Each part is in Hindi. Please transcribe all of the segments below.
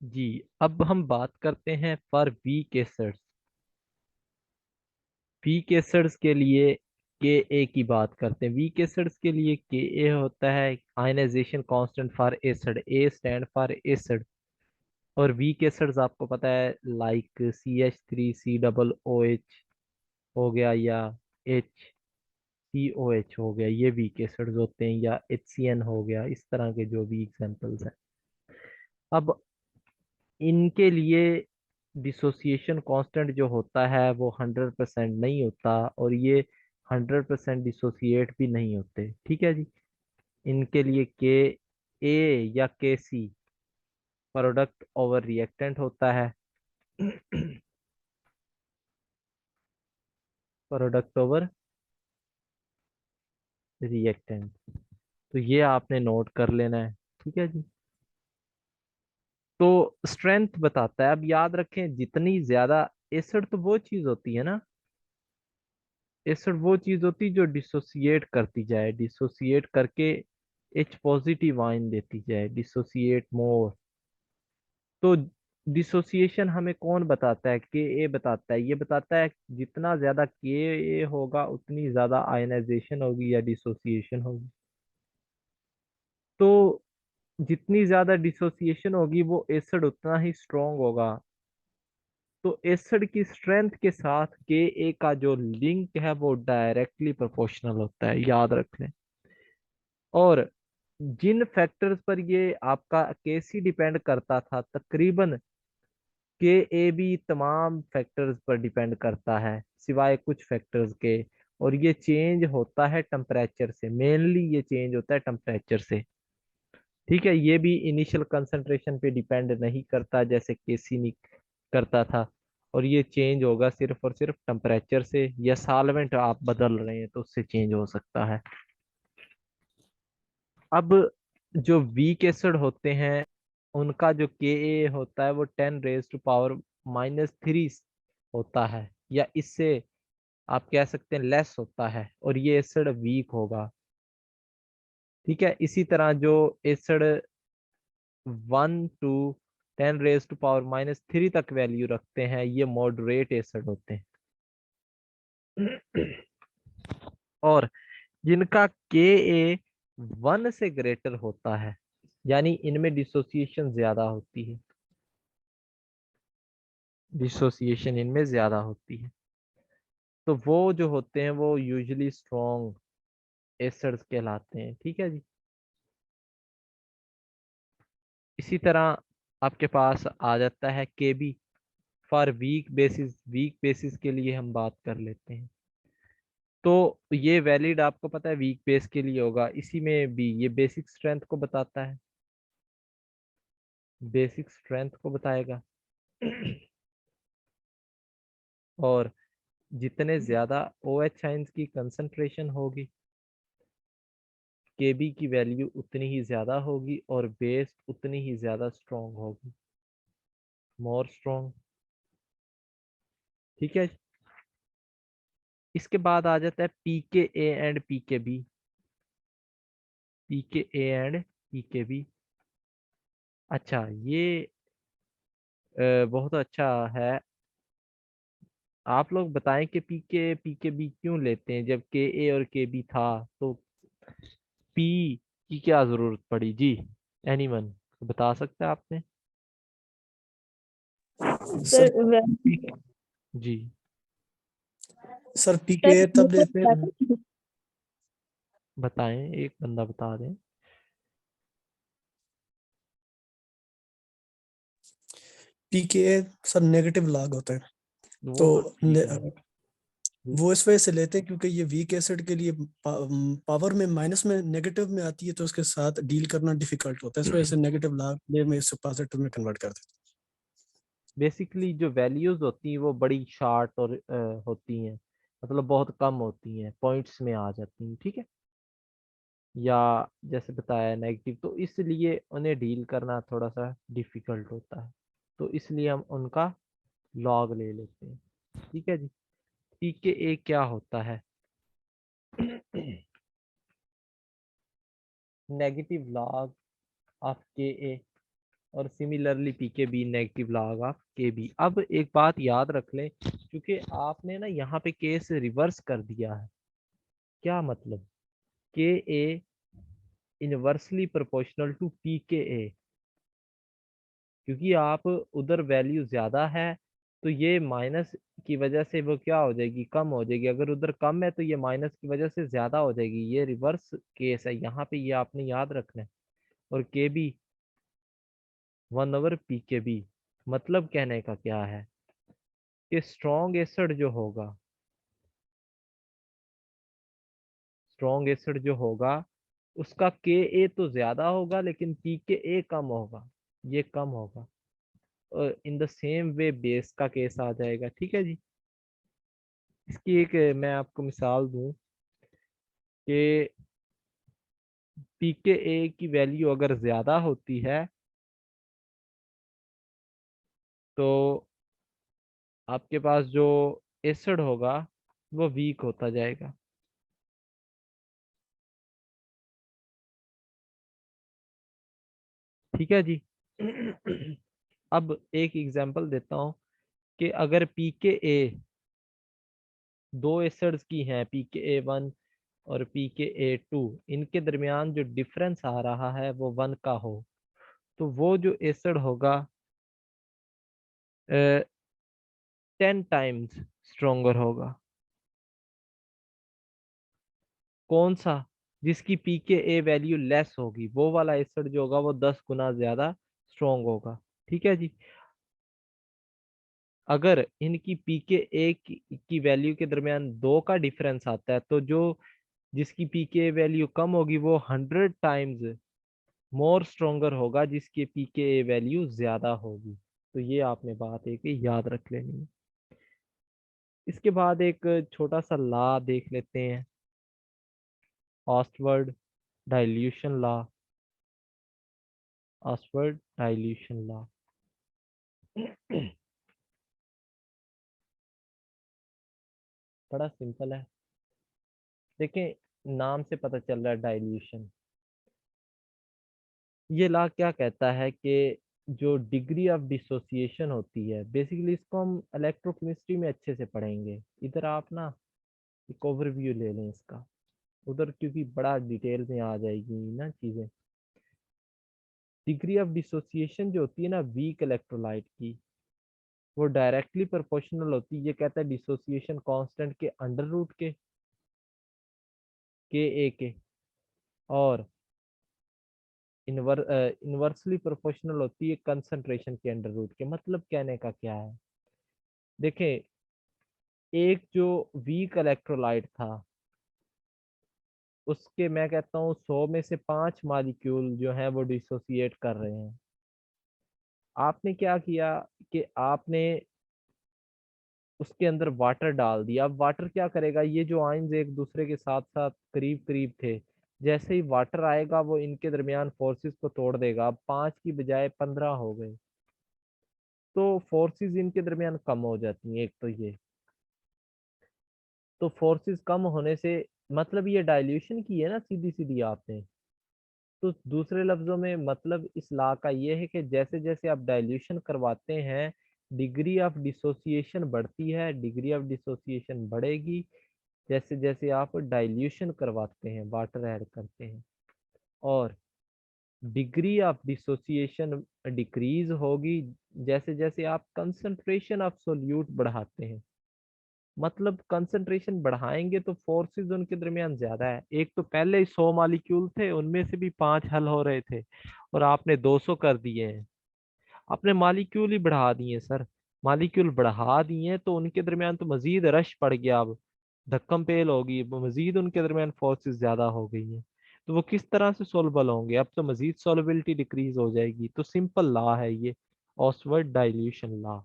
जी, अब हम बात करते हैं for weak acids. Weak acids के लिए के ए की बात करते हैं। वीक एसिड्स के लिए के ए होता है ionization constant for acid, a stand for acid. और वीक एसिड्स आपको पता है लाइक CH3C OH हो गया, या HCOH हो गया, ये वीक एसिड्स होते हैं, या HCN हो गया, इस तरह के जो भी एग्जांपल्स हैं। अब इनके लिए डिसोसिएशन कांस्टेंट जो होता है वो 100% नहीं होता, और ये 100% डिसोसिएट भी नहीं होते। ठीक है जी। इनके लिए के ए या के सी प्रोडक्ट ओवर रिएक्टेंट होता है। प्रोडक्ट ओवर रिएक्टेंट, तो ये आपने नोट कर लेना है। ठीक है जी। तो स्ट्रेंथ बताता है। अब याद रखें, जितनी ज्यादा एसिड तो वो चीज होती है ना, एसिड वो चीज होती है जो डिसोसिएट करती जाए, डिसोसिएट करके H पॉजिटिव आयन देती जाए, डिसोसिएट मोर। तो डिसोसिएशन हमें कौन बताता है? के ए बताता है। ये बताता है जितना ज्यादा के ए होगा उतनी ज्यादा आयनाइजेशन होगी या डिसोसिएशन होगी। तो जितनी ज्यादा डिसोसिएशन होगी वो एसिड उतना ही स्ट्रांग होगा। तो एसिड की स्ट्रेंथ के साथ के ए का जो लिंक है वो डायरेक्टली प्रोपोर्शनल होता है, याद रख लें। और जिन फैक्टर्स पर ये आपका केसी डिपेंड करता था, तकरीबन के ए भी तमाम फैक्टर्स पर डिपेंड करता है सिवाय कुछ फैक्टर्स के। और ये चेंज होता है टेम्परेचर से, मेनली ये चेंज होता है टेम्परेचर से। ठीक है, ये भी इनिशियल कंसंट्रेशन पे डिपेंड नहीं करता जैसे केसी नहीं करता था। और ये चेंज होगा सिर्फ और सिर्फ टेम्परेचर से, या सॉल्वेंट आप बदल रहे हैं तो उससे चेंज हो सकता है। अब जो वीक एसिड होते हैं उनका जो के ए होता है वो 10⁻³ होता है, या इससे आप कह सकते हैं लेस होता है, और ये एसिड वीक होगा। ठीक है, इसी तरह जो एसिड 1 to 10⁻³ तक वैल्यू रखते हैं ये मॉडरेट एसिड होते हैं। और जिनका के ए 1 से ग्रेटर होता है, यानी इनमें डिसोसिएशन ज्यादा होती है, डिसोसिएशन इनमें ज्यादा होती है, तो वो जो होते हैं वो यूजुअली स्ट्रॉन्ग एसिड्स कहलाते हैं। ठीक है जी। इसी तरह आपके पास आ जाता है K b for weak bases. Weak bases के लिए हम बात कर लेते हैं। तो ये वैलिड आपको पता है वीक बेस के लिए होगा, इसी में भी ये बेसिक स्ट्रेंथ को बताता है, बेसिक स्ट्रेंथ को बताएगा। और जितने ज्यादा ओ एच आइंस की कंसंट्रेशन होगी, के बी की वैल्यू उतनी ही ज्यादा होगी, और बेस उतनी ही ज्यादा स्ट्रॉन्ग होगी, मोर स्ट्रॉन्ग। ठीक है। इसके बाद आ जाता है PK A and PK B. PK A and PK B, अच्छा ये बहुत अच्छा है। आप लोग बताएं कि पीके पीके बी क्यों लेते हैं, जब के ए और के बी था तो पी की क्या जरूरत पड़ी जी? एनीवन बता सकते हैं आपने? सर सर जी सर सर पीके ये तब तो लेते पता हैं। है। बताएं, एक बंदा बता दें। पीके सर नेगेटिव लॉग होता है, वो तो तो ठीक है जी। वो इस वजह से लेते हैं क्योंकि ये वीक एसिड के लिए पावर में माइनस में नेगेटिव में आती है, तो उसके साथ डील करना डिफिकल्ट होता है, इस वजह से नेगेटिव लॉग में इससे पॉजिटिव में कन्वर्ट कर देते बेसिकली जो वैल्यूज होती हैं वो बड़ी शार्ट और होती हैं, मतलब बहुत कम होती हैं, पॉइंट्स में आ जाती हैं। ठीक है, या जैसे बताया नेगेटिव, तो इसलिए उन्हें डील करना थोड़ा सा डिफिकल्ट होता है, तो इसलिए हम उनका लॉग ले लेते हैं। ठीक है जी। पीके ए क्या होता है? Negative log of K A और similarly pKb negative log of Kb. अब एक बात याद रख लें, क्योंकि आपने ना यहाँ पे केस रिवर्स कर दिया है। क्या मतलब? के ए इनवर्सली प्रोपोर्शनल टू पी के ए, क्योंकि आप उधर वैल्यू ज्यादा है तो ये माइनस की वजह से वो क्या हो जाएगी, कम हो जाएगी। अगर उधर कम है तो ये माइनस की वजह से ज्यादा हो जाएगी। ये रिवर्स केस है यहाँ पे, ये आपने याद रखना है। और के बी 1/, पी के बी मतलब कहने का क्या है कि स्ट्रॉन्ग एसिड जो होगा, स्ट्रॉन्ग एसिड जो होगा उसका के ए तो ज्यादा होगा लेकिन पी के ए कम होगा, ये कम होगा। In the same way base का केस आ जाएगा। ठीक है जी। इसकी एक मैं आपको मिसाल दूं कि पी के ए की वैल्यू अगर ज्यादा होती है तो आपके पास जो एसिड होगा वो वीक होता जाएगा। ठीक है जी। अब एक एग्जांपल देता हूँ कि अगर पी के ए दो एसिड्स की हैं, पी के ए 1 और पी के ए 2, इनके दरमियान जो डिफरेंस आ रहा है वो 1 का हो, तो वो जो एसिड होगा 10 टाइम्स स्ट्रोंगर होगा। कौन सा? जिसकी पी के ए वैल्यू लेस होगी, वो वाला एसिड जो होगा वो 10 गुना ज्यादा स्ट्रोंग होगा। ठीक है जी। अगर इनकी पी के ए की वैल्यू के दरमियान 2 का डिफरेंस आता है तो जो जिसकी पी के वैल्यू कम होगी वो 100 टाइम्स मोर स्ट्रोंगर होगा जिसकी पी के वैल्यू ज्यादा होगी। तो ये आपने बात एक याद रख लेनी है। इसके बाद एक छोटा सा लॉ देख लेते हैं, Ostwald dilution law. Ostwald dilution law बड़ा सिंपल है। देखें, नाम से पता चल रहा है डाइल्यूशन। ये लॉ क्या कहता है कि जो डिग्री ऑफ डिसोसिएशन होती है, बेसिकली इसको हम इलेक्ट्रोकेमिस्ट्री में अच्छे से पढ़ेंगे। इधर आप ना एक ओवरव्यू ले लें इसका, उधर क्योंकि बड़ा डिटेल में आ जाएगी ना चीजें। डिग्री ऑफ डिसोसिएशन जो होती है ना वीक इलेक्ट्रोलाइट की, वो डायरेक्टली प्रोपोर्शनल होती है, ये कहता है डिसोसिएशन कांस्टेंट के अंडर रूट के ए के, और इनवर्सली प्रोपोर्शनल होती है कंसंट्रेशन के अंडर रूट के। मतलब कहने का क्या है, देखें, एक जो वीक इलेक्ट्रोलाइट था उसके मैं कहता हूँ 100 में से 5 मालिक्यूल जो है वो डिसोसिएट कर रहे हैं। आपने क्या किया कि आपने उसके अंदर वाटर डाल दिया। अब वाटर क्या करेगा, ये जो आयंस एक दूसरे के साथ साथ करीब करीब थे, जैसे ही वाटर आएगा वो इनके दरमियान फोर्सेस को तोड़ देगा। अब 5 की बजाय 15 हो गए, तो फोर्सेस इनके दरमियान कम हो जाती हैं। एक तो ये, तो फोर्सेस कम होने से मतलब ये डाइल्यूशन की है ना सीधी सीधी आपने। तो दूसरे लफ्जों में मतलब इस लॉ का ये है कि जैसे जैसे आप डाइल्यूशन करवाते हैं डिग्री ऑफ डिसोसिएशन बढ़ती है, डिग्री ऑफ डिसोसिएशन बढ़ेगी जैसे जैसे आप डाइल्यूशन करवाते हैं, वाटर ऐड करते हैं। और डिग्री ऑफ डिसोसिएशन डिक्रीज होगी जैसे जैसे आप कंसंट्रेशन ऑफ सोल्यूट बढ़ाते हैं। मतलब कंसंट्रेशन बढ़ाएंगे तो फोर्सेस उनके दरमियान ज्यादा है। एक तो पहले ही 100 मालिक्यूल थे, उनमें से भी 5 हल हो रहे थे, और आपने 200 कर दिए हैं। आपने मालिक्यूल ही बढ़ा दिए सर, मालिक्यूल बढ़ा दिए तो उनके दरमियान तो मजीद रश पड़ गया। अब धक्कम पेल होगी, मजीद उनके दरमियान फोर्सेस ज्यादा हो गई हैं। तो वो किस तरह से सोल्युबल होंगे, अब तो मजीद सोलबिलिटी डिक्रीज हो जाएगी। तो सिंपल लॉ है ये, ऑस्वर्ड डाइल्यूशन लॉ,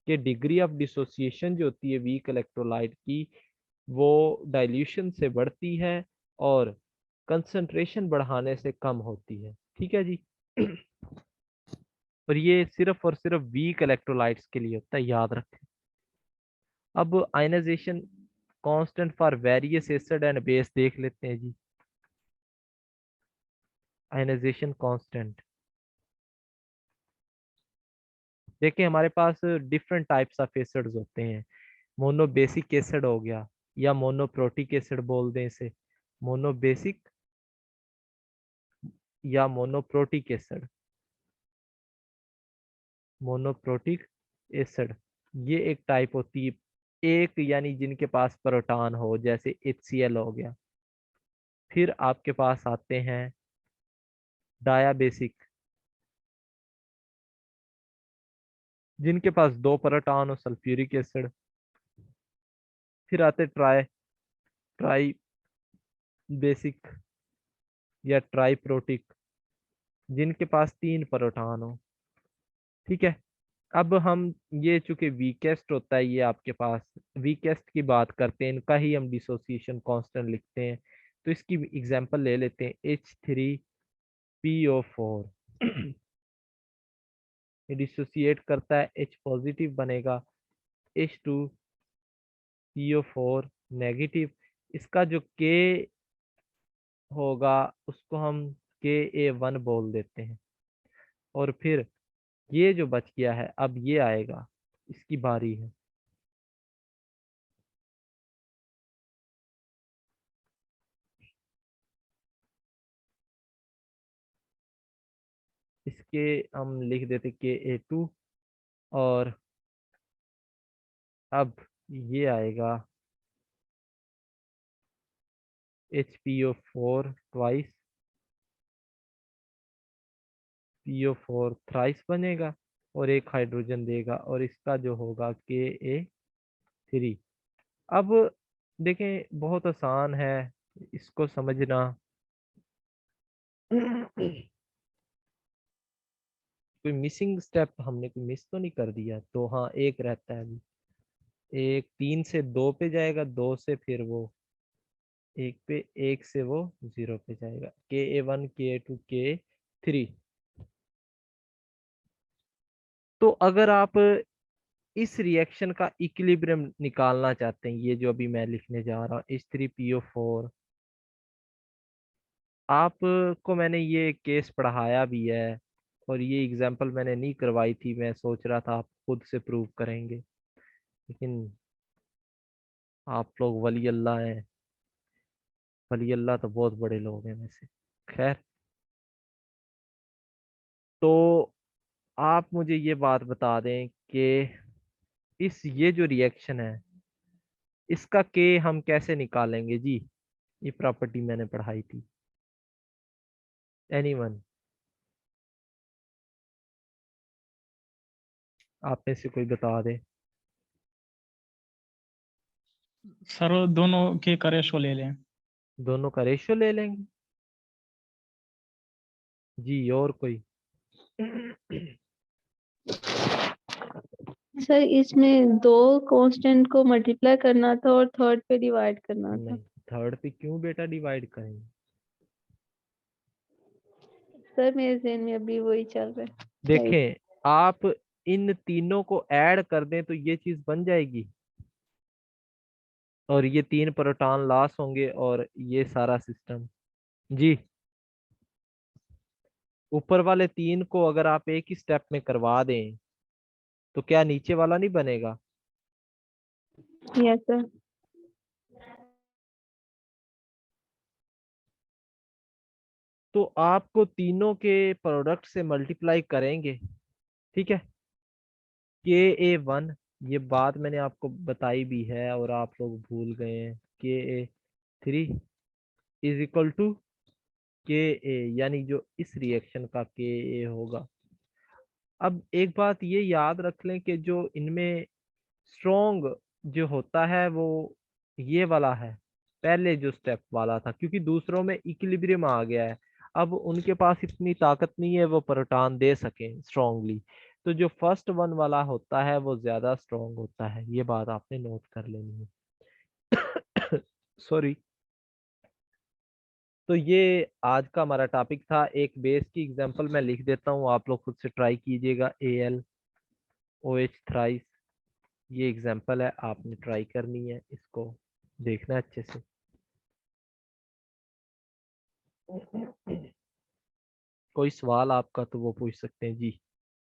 कि डिग्री ऑफ डिसोसिएशन जो होती है वीक इलेक्ट्रोलाइट की वो डाइल्यूशन से बढ़ती है और कंसंट्रेशन बढ़ाने से कम होती है। ठीक है जी। और ये सिर्फ और सिर्फ वीक इलेक्ट्रोलाइट्स के लिए होता है, याद रखें। अब ionization constant for various acid and base देख लेते हैं जी। आयनाइजेशन कांस्टेंट देखिए हमारे पास डिफरेंट टाइप्स ऑफ एसिड्स होते हैं। मोनो बेसिक एसिड हो गया, या मोनोप्रोटिक एसिड बोल दें इसे, मोनो बेसिक या मोनोप्रोटिक एसिड, मोनोप्रोटिक एसिड, ये एक टाइप होती है। एक यानी जिनके पास प्रोटॉन हो, जैसे HCl हो गया। फिर आपके पास आते हैं डायाबेसिक, जिनके पास दो प्रोटॉन हो, सल्फ्यूरिक एसिड। फिर आते ट्राई ट्राई बेसिक या ट्राइप्रोटिक, जिनके पास तीन प्रोटॉन हो। ठीक है। अब हम, ये चूंकि वीकेस्ट होता है ये आपके पास, वीकेस्ट की बात करते हैं, इनका ही हम डिसोसिएशन कांस्टेंट लिखते हैं। तो इसकी एग्जांपल ले लेते हैं, H3PO4। ये डिसोसिएट करता है, H पॉजिटिव बनेगा, H2PO4 नेगेटिव। इसका जो K होगा उसको हम Ka1 बोल देते हैं। और फिर ये जो बच गया है, अब ये आएगा, इसकी बारी है। इसके हम लिख देते Ka2। और अब ये आएगा HPO4 ट्वाइस, PO4 थ्राइस बनेगा, और एक हाइड्रोजन देगा, और इसका जो होगा Ka3। अब देखें बहुत आसान है इसको समझना। कोई मिसिंग स्टेप हमने कोई मिस तो नहीं कर दिया? तो हाँ, एक रहता है अभी। एक 3 से 2 पे जाएगा, 2 से फिर वो 1 पे, 1 से वो 0 पे जाएगा। Ka1 Ka2 Ka3। तो अगर आप इस रिएक्शन का इक्विलिब्रियम निकालना चाहते हैं, ये जो अभी मैं लिखने जा रहा हूँ, H3PO4, आपको मैंने ये केस पढ़ाया भी है, और ये एग्जाम्पल मैंने नहीं करवाई थी, मैं सोच रहा था आप खुद से प्रूव करेंगे, लेकिन आप लोग वली अल्लाह हैं। वली अल्लाह तो बहुत बड़े लोग हैं वैसे। खैर, तो आप मुझे ये बात बता दें कि इस ये जो रिएक्शन है, इसका के हम कैसे निकालेंगे जी? ये प्रॉपर्टी मैंने पढ़ाई थी। एनीवन? आप में से कोई बता दे। सर दोनों के का रेशो ले लें। दोनों का रेशियो ले लेंगे जी। और कोई? सर इसमें दो कांस्टेंट को मल्टीप्लाई करना था और थर्ड पे डिवाइड करना था। नहीं, थर्ड पे क्यों बेटा डिवाइड करेंगे? सर मेरे ज़हन में अभी वही चल रहा है। देखें, आप इन तीनों को ऐड कर दें तो ये चीज बन जाएगी, और ये 3 प्रोटॉन लॉस होंगे, और ये सारा सिस्टम। जी, ऊपर वाले 3 को अगर आप एक ही स्टेप में करवा दें तो क्या नीचे वाला नहीं बनेगा? Yes sir. तो आपको तीनों के प्रोडक्ट से मल्टीप्लाई करेंगे। ठीक है। Ka1, ये बात मैंने आपको बताई भी है और आप लोग भूल गए हैं। Ka3 is equal to Ka, यानी जो इस रिएक्शन का Ka होगा। अब एक बात ये याद रख लें कि जो इनमें स्ट्रॉन्ग जो होता है वो ये वाला है, पहले जो स्टेप वाला था, क्योंकि दूसरों में इक्विलिब्रियम आ गया है। अब उनके पास इतनी ताकत नहीं है वो प्रोटॉन दे सके स्ट्रांगली। तो जो फर्स्ट वन वाला होता है वो ज्यादा स्ट्रांग होता है, ये बात आपने नोट कर लेनी है। सॉरी। तो ये आज का हमारा टॉपिक था। एक बेस की एग्जांपल मैं लिख देता हूँ, आप लोग खुद से ट्राई कीजिएगा। AlOH थ्राइस, ये एग्जांपल है, आपने ट्राई करनी है, इसको देखना है अच्छे से। कोई सवाल आपका तो वो पूछ सकते हैं जी।